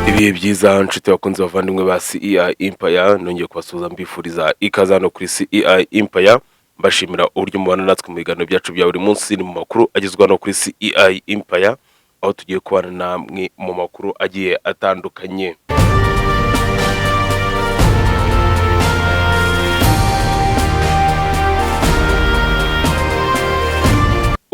Ibihe byiza nshuti bakunze bavandimwe ba CEI Empire, nongeye kubasuhuza mbifuriza ikaze hano kuri CEI Empire, mbashimira uburyo mubana natwe mu biganiro byacu bya buri munsi ni mu makuru agezwa no kuri CEI Empire, aho tugiye kubana namwe mu makuru agiye atandukanye.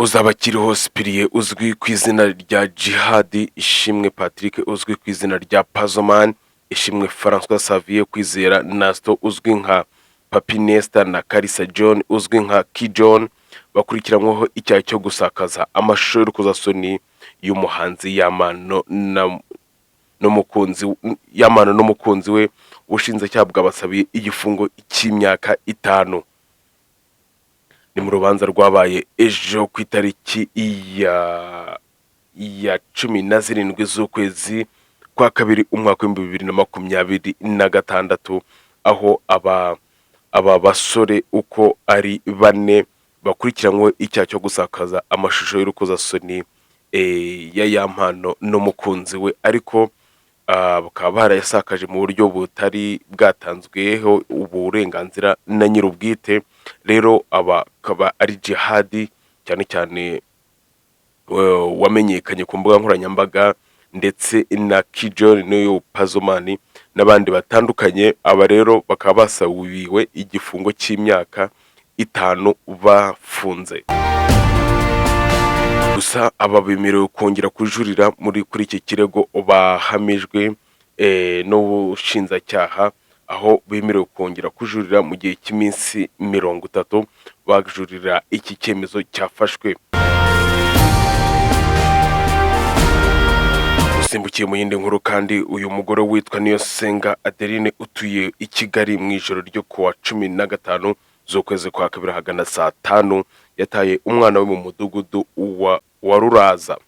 Uzaba akiriho Cyprien uzwi ku izina rya Djihad, Ishimwe Patrick uzwi ku izina rya Pazoman, Ishimwe François Xavier Kwizera Nasto uzwi nka Papi Nesta na Kalisa John uzwi nka Kijon, bakurikiranyweho icyaha cyo gusakaza amashusho y'urukozasoni y'umuhanzi Yamano n'umukunzi we. Ubushinjacyaha bwabasabiye igifungo cy'imyaka 5. Ni mu rubanza rwabaye ejo ku itariki ya 17 z'ukwezi kwa kabiri umwaka wa 2026, aho aba basore uko ari 4 bakurikiranywe icyaha cyo gusakaza amashusho y'urukozasoni ya Yamano n'umukunzi we, ariko bakaba barayasakaje mu buryo butari bwatanzweho uburenganzira na nyir'ubwite. Rero akaba ari Djihad cyane cyane wamenyekanye ku mbuga nkoranyambaga, ndetse na Kijon n'uyu Pazoman n'abandi batandukanye. Aba rero bakaba basabiwe igifungo cy'imyaka 5 bafunze. Gusa aba bemerewe kongera kujurira kuri iki kirego bahamijwe n'ubushinjacyaha, aho bemerewe kongera kujurira mu gihe cy'iminsi 30 bajurira iki cyemezo cyafashwe. Dusimbukiye mu yindi nkuru kandi, uyu mugore witwa Niyosenga Adeline utuye i Kigali mu ijoro ryo kuwa 15 z'ukwezi kwa kabiri hagana saa 5 yataye umwana we mu mudugudu wa Ruraza.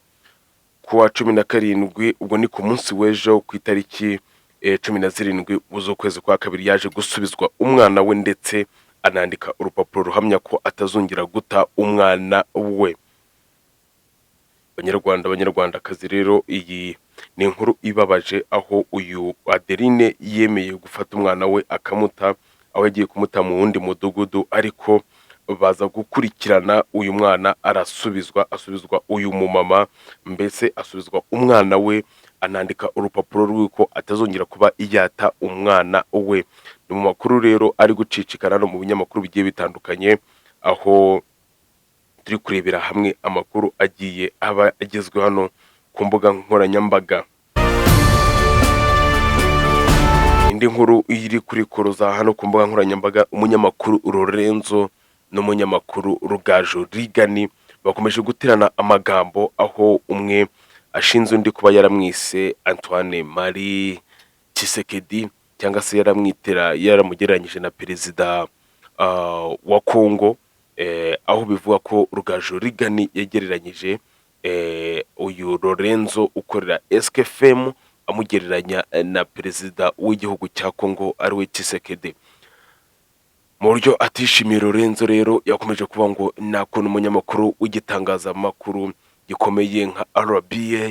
Kuwa 17 ubwo ni ku munsi w'ejo ku itariki 17 z'ukwezi kwa kabiri yaje gusubizwa umwana we, ndetse anandika urupapuro ruhamya ko atazongera guta umwana we. Banyarwandakazi rero, iyi ni inkuru ibabaje, aho uyu Adeline yemeye gufata umwana we akamuta, aho yagiye kumuta mu wundi mudugudu, ariko baza gukurikirana uyu mwana asubizwa uyu mumama, mbese asubizwa umwana we, anandika urupapuro rw'uko atazongera kuba yata umwana we. Ni mu makuru rero ari gucicikana no mu binyamakuru bigiye bitandukanye, aho turi kurebera hamwe amakuru agiye aba agezwe hano ku mbuga nkoranyambaga. Indi nkuru iri kuri koroza hano ku mbuga nkoranyambaga, umunyamakuru Lorenzo n'umunyamakuru Rugaju Rigani bakomeje guterana amagambo, aho umwe ashinze undi kuba yaramwise Antoine Marie Tshisekedi, cyangwa se yaramugereranyije na perezida wa Congo, aho bivuga ko Rugaju Rigani yegereranyije uyu Lorenzo ukorera SKFM amugereranya na perezida w'igihugu cya Congo ariwe Tshisekedi. Mu buryo atishimiye Lorenzo rero yakomeje kuvuga ngo nta kuntu umunyamakuru w'igitangazamakuru gikomeye nka RBA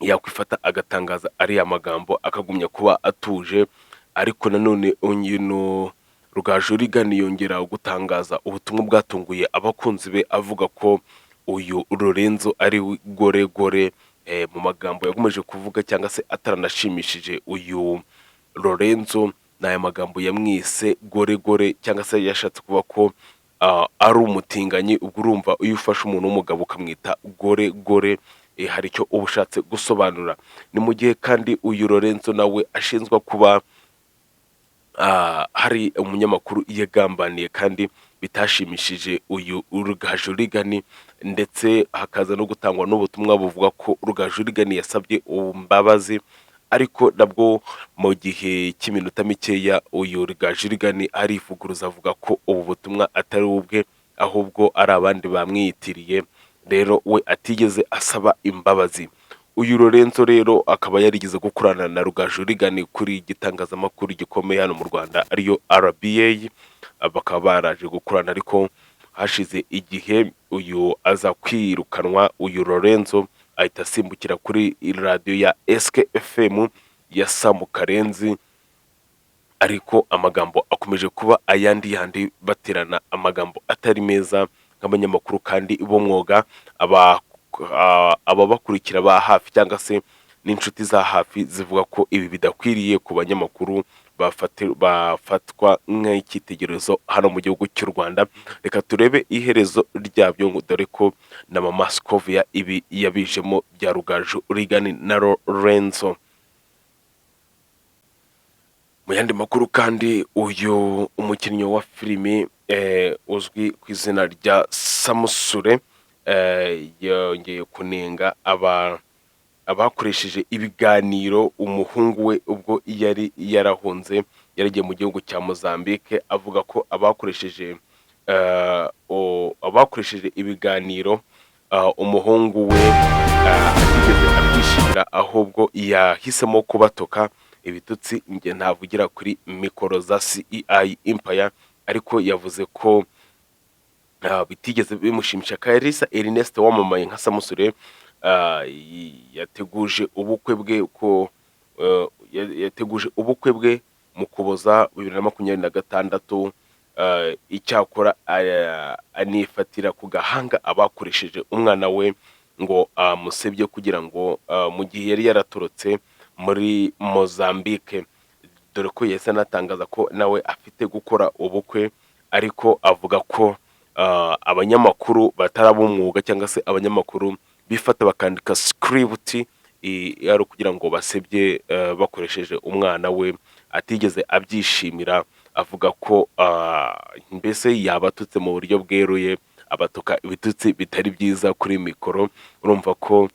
yakwifata agatangaza ariya magambo akagumya kuba atuje. Ariko nanone Rugaju Rigani yongera gutangaza ubutumwa bwatunguye abakunzi be, avuga ko uyu Lorenzo ari gore mu magambo yakomeje kuvuga, cyangwa se ataranashimishije uyu Lorenzo. N'aya magambo yamwise gore, cyangwa se yashatse kuvuga ko ari umutinganyi. Ubwo urumva iyo ufashe umuntu w'umugabo ukamwita gore, hari icyo uba ushatse gusobanura. Ni mu gihe kandi uyu Lorenzo nawe ashinzwa kuba hari umunyamakuru yagambaniye kandi bitashimishije uyu Rugaju Rigani, ndetse hakaza no gutangwa n'ubutumwa buvuga ko Rugaju Rigani yasabye imbabazi, ariko nabwo mu gihe cy'iminota mikeya uyu Rugaju Rigani arivuguruza avuga ko ubu butumwa atari ubwe, ahubwo ari abandi bamwiyitiriye, rero we atigeze asaba imbabazi. Uyu Lorenzo rero akaba yarigeze gukorana na Rugaju Rigani kuri igitangazamakuru gikomeye hano mu Rwanda ariyo RBA, bakaba baraje gukorana, ariko hashize igihe uyu aza kwirukanwa uyu Lorenzo ahita asimbukira kuri radiyo ya SK FM ya Samu Karenzi, ariko amagambo akomeje kuba ayandi yandi, baterana amagambo atari meza nk'abanyamakuru kandi b'umwuga, ababakurikira ba hafi cyangwa se n'inshuti za hafi zivuga ko ibi bidakwiriye ku banyamakuru bafatwa nk'icyitegererezo hano mu gihugu cy'u Rwanda. Reka turebe iherezo ryabyo, ngo dore ko na mama Scovia ibi yabijemo bya Rugaju Regan na Lorenzo. Mu yandi makuru kandi, uyu umukinnyi wa filimi uzwi ku izina rya Samusure yongeye kunenga abakoresheje ibiganiro umuhungu we ubwo yari yarahunze yaragiye mu gihugu cya Mozambique, avuga ko abakoresheje ibiganiro umuhungu we atigeze abyishimira, ahubwo yahisemo kubatoka ibitutsi. Njye ntavugira kuri mikoro za CEI Empire, ariko yavuze ko bitigeze bimushimisha. Kalisa Ernest wamamaye nka Samusure yateguje ubukwe bwe mu Kuboza 2026. Icyakora anifatira ku gahanga abakoresheje umwana we ngo amusebye kugira ngo mu gihe yari yaratorotse muri Mozambique, dore ko yahise anatangaza ko nawe afite gukora ubukwe, ariko avuga ko abanyamakuru batarabumwuga cyangwa se abanyamakuru bifata bakandika script ari ukugira ngo basebye bakoresheje umwana we, atigeze abyishimira. Avuga ko mbese yabatutse mu buryo bweruye, abatuka ibitutsi bitari byiza kuri mikoro. Urumva ko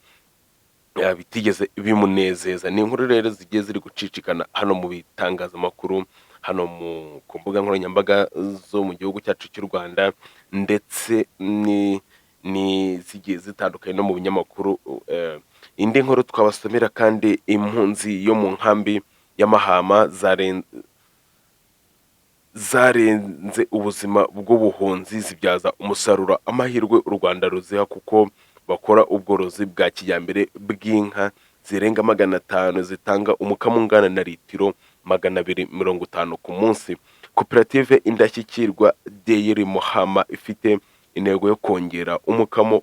bitigeze bimunezeza. Ni inkuru rero zigiye ziri gucicikana hano mu bitangazamakuru, hano ku mbuga nkoranyambaga zo mu gihugu cyacu cy'u Rwanda, ndetse ni zigiye zitandukanye no mu binyamakuru. Indi nkuru twabasomera kandi, impunzi yo mu nkambi y'Amahama zarenze ubuzima bw'ubuhunzi zibyaza umusaruro amahirwe u Rwanda ruziha, kuko bakora ubworozi bwa kijyambere bw'inka zirenga 500 zitanga umukamo ungana na litiro 250 ku munsi. Koperative Indashyikirwa Dairy Muhama ifite intego yo kongera umukamo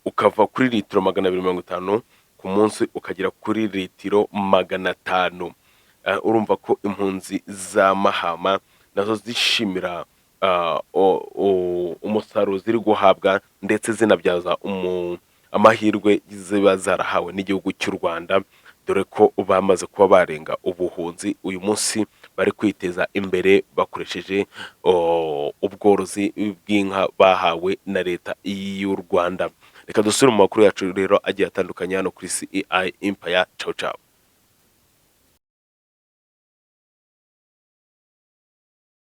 ukava kuri litiro 250 ku munsi ukagera kuri litiro 500. Urumva ko impunzi za Mahama nazo zishimira umusaruro ziri guhabwa, ndetse zinabyaza amahirwe ziba zarahawe n'igihugu cy'u Rwanda, dore ko bamaze kuba barenga ubuhunzi. Uyu munsi bari kwiteza imbere bakoresheje ubworozi bw'inka bahawe na leta y'u Rwanda. Reka dusubire mu makuru yacu rero agiye atandukanye hano kuri CEI Empire. Ciao ciao.